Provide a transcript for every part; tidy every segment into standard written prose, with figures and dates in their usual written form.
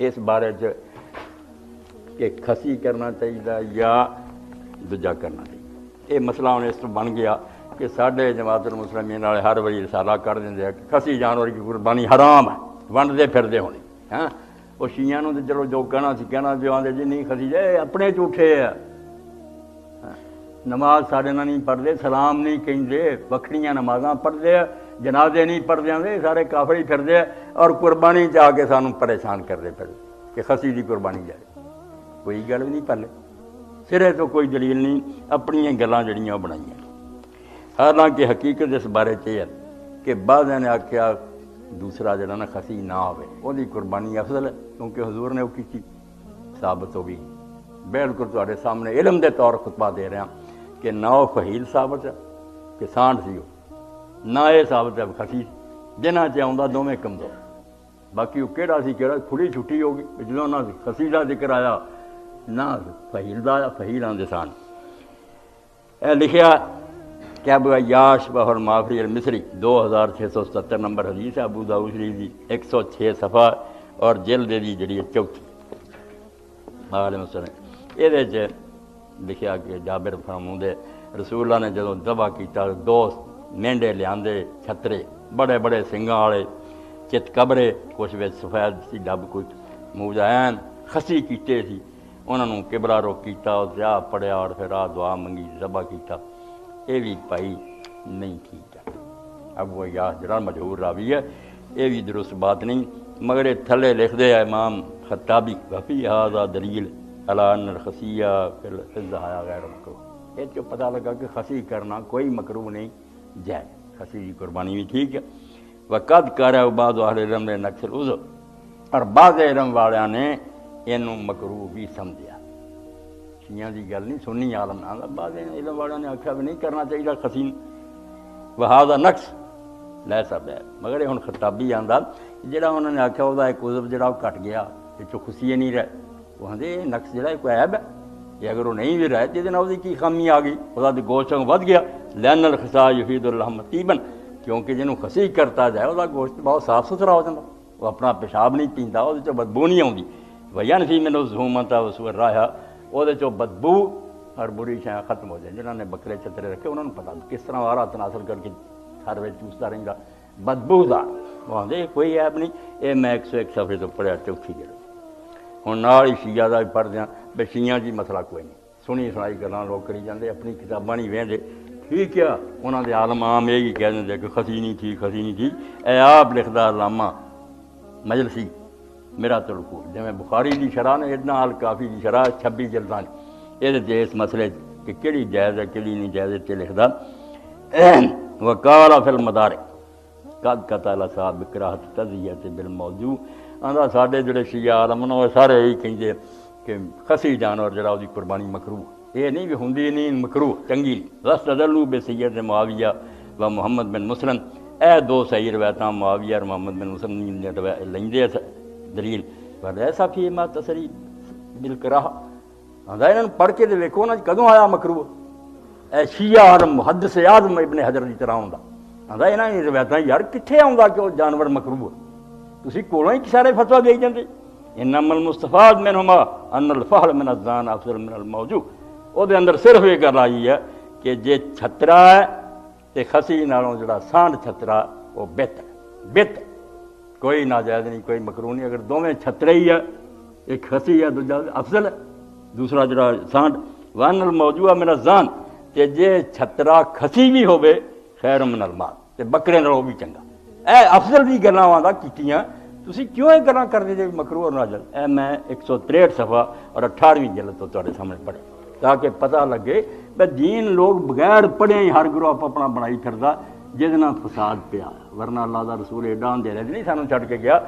اس بارے کہ خسی کرنا چاہیے یا دوجا کرنا چاہیے، یہ مسئلہ ہوں اس تو بن گیا کہ ساڈے جماعت المسلمین والے ہر واری رسالہ کر دیں کہ خسی جانور کی قربانی حرام ہے، ونڈتے پھرتے ہونے ہاں وہ شیعہ تو چلو جو کہنا سی کہنا جو آدھے جی نہیں خسی جائے اپنے جھوٹے ہے، نماز سارے نہ نہیں پڑھتے، سلام نہیں کہیں، وکھریاں نمازاں پڑھتے، جنازے نہیں پڑھتے آتے، سارے کافر ہی پھرتے اور قربانی جا کے سانوں پریشان کرتے پھر کہ خسی کی قربانی جائے، کوئی گل بھی نہیں پہلے سرے تو کوئی دلیل نہیں، اپنی گلاں جڑیاں بنائی ہیں۔ حالانکہ حقیقت اس بارے ہے کہ بعض نے آخیا دوسرا جڑا نا خسی نہ ہوئے وہ قربانی افضل ہے، کیونکہ حضور نے وہ کی ثابت ہو گئی۔ بالکل تواڈے سامنے علم دے طور خطبہ دے رہا کہ نہ وہ فہیل ثابت ہے کہ سانڈ سی وہ، نہ یہ ثابت ہے خسی جنہ چاہتا دونوں کمزور، باقی وہ کہڑا سی کہڑا کھلی چھٹی ہو گئی جدوں نہ خسی کا ذکر آیا نہ فہیل کا آیا، فہیل آدھے سانڈ۔ اے لکھیا کہ ابو عیاش بہر المعافری المصری 2677 نمبر حدیث ہے، ابو داؤد شریف دی 106 صفحہ اور جلد دی جڑی ہے چوتھی عالم وسلم یہ لکھیا کہ جابر فرماؤندے رسول اللہ نے جدوں ذبح کیتا دو مینڈے لیاندے چھترے بڑے بڑے سنگاں والے چت قبرے کچھ وچ سفید سی ڈب کچھ موجائن خسی کیتے سی، انہاں نوں قبلہ رخ کیتا اور دعا پڑھیا اور پھر دعا منگی ذبح کیتا، یہ بھی بھائی نہیں ٹھیک ہے۔ ابو عیاش جڑا مشہور راوی ہے یہ بھی درست بات نہیں، مگر یہ تھلے لکھ دے امام خطابی وفی ھذا دلیل علی ان الخسیہ فی الضحایا غیر مکروہ، یہ جو پتہ لگا کہ خسی کرنا کوئی مکروہ نہیں جائے، خسی کی قربانی بھی ٹھیک ہے۔ وقد کرا بعض اہل علم نے نقص العضو، اور بعض علم والوں نے اینوں مکروہ بھی سمجھا، شیعہ دی گل نہیں سنی عالم نہ، بعض علم والوں نے آکھا بھی نہیں کرنا چاہیے خسی، وہذا نقص لیسا بیر، مگر ہن خطابی آندا جڑا انہوں نے آکھا وہ ایک عضو جڑا کٹ گیا پچھو خسی نہیں رہے، وہ آدھے نقص جڑا کوئی عیب ہے، یہ اگر وہ نہیں بھی رہے جہدے نال کی خامی آ گئی، وہ گوشت ود گیا، لین الخصا یفید اللحم طیبا، کیونکہ جنہوں خسی کرتا جائے وہ گوشت بہت صاف ستھرا ہو جاتا، وہ اپنا پیشاب نہیں پیندا، وہ بدبو نہیں آتی، وینفی من الزہومۃ وسوء الرائحہ، وہ بدبو اور بری شیاں ختم ہو جائیں۔ جنہوں نے بکرے چترے رکھے انہوں نے پتا کس طرح آرا تناسل کر کے ہر ویل چوستا رہتا، بدبو دار، وہ آدھے کوئی عیب نہیں، یہ میں 101 صفحے تو پڑھیا چوتھی جڑا ہوں نال ہی شیعہ کا بھی پڑھتے ہیں، بے شیعہ جی مسئلہ کوئی نہیں، سنی سنائی گلاں لوگ کری جاندے، اپنی کتاباں نہیں وہندے، ٹھیک ہے انہوں دے عالم عام یہی کہہ دیں کہ خسی نہیں ٹھیک، خسی نہیں ٹھیک، اے آپ لکھدا علامہ مجلسی میرات العقول، جویں بخاری دی شرح نے ادنا الکافی دی شرح 26 جلداں یہ اس مسئلے کہ کہڑی جائز ہے کہڑی نہیں جائز تے لکھدا وقال فی المدارک قد قتل صاحب کراہت تذیت بالموضوع، آندا ساڈے جڑے شیعہ عالم نے سارے یہی کہندے کہ خسی جانور جڑا دی قربانی مکروہ، یہ نہیں بھی ہوندی نہیں مکروہ چنگی نہیں، واستدلوا بسید معاویہ و محمد بن مسلم، اے دو صحیح روایتاں معاویہ اور محمد بن مسلم نے لیندے دلیل، پر ایسا فی ما تصریح بالکراہ، آندا انہاں پڑھ کے تے ویکھو نا کدوں آیا مکروہ، اے شیعہ عالم محدث اعظم ابن حجر دی طرح ہوندا، آندا انہاں دی روایتاں یار کتھے آوندا کہ وہ جانور مکروہ، تسی کولوں ہی سارے فتوی دے جاندے، انما المستفاد منہما ان الفحل من الزان افضل من الموجوع، وہ دے اندر صرف یہ گل آئی ہے کہ جے چھترا ہے تے خسی نالوں جڑا سانڈ چھترا وہ بہتر، کوئی ناجائز نہیں کوئی مکروہ نہیں، اگر دونوں چھترے ہی ہے ایک خسی ہے دوجا افضل ہے دوسرا جڑا سانڈ، وان الموجوع من الزان، تے جے چھترا خسی بھی ہوے خیر من المال، تے بکرے نالوں بھی چنگا، اے افضل دی گلاں آندا کیتیاں، تسی کیوں یہ گلاں کردے جے مکروہ اور ناجائز، اے میں 163 صفحہ اور 18ویں جلد تو تواڈے سامنے پڑھے تاکہ پتہ لگے کہ دین لوگ بغیر پڑھے ہی ہر گروہ اپنا بنائی پھردا جس نال فساد پیا، ورنہ اللہ دا رسول ایڈا دے رہے نہیں سانوں چھڈ کے گیا،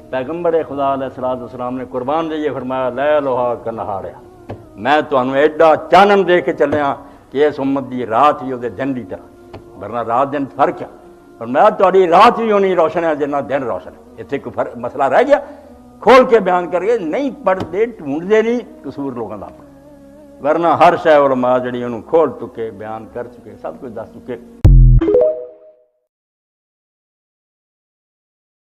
پیغمبر خدا علیہ الصلوۃ والسلام نے قربان دے فرمایا لیلھا کنہاریا، میں تانوں ایڈا چانن دے کے چلیا کہ اس امت دی رات ہی وہ دن دی طرح، ورنہ رات دن فرق ہے، اور میں تہاڈی رات بھی ہونی روشن ہے جنہ دن روشن ہے، اتنے کوئی مسئلہ رہ گیا، کھول کے بیان کر کے نہیں پڑھتے ڈھونڈتے نہیں قصور لوگوں کا اپنا، ورنہ ہر شے علماء جڑی انہوں کھول چکے بیان کر چکے سب کچھ دس چکے۔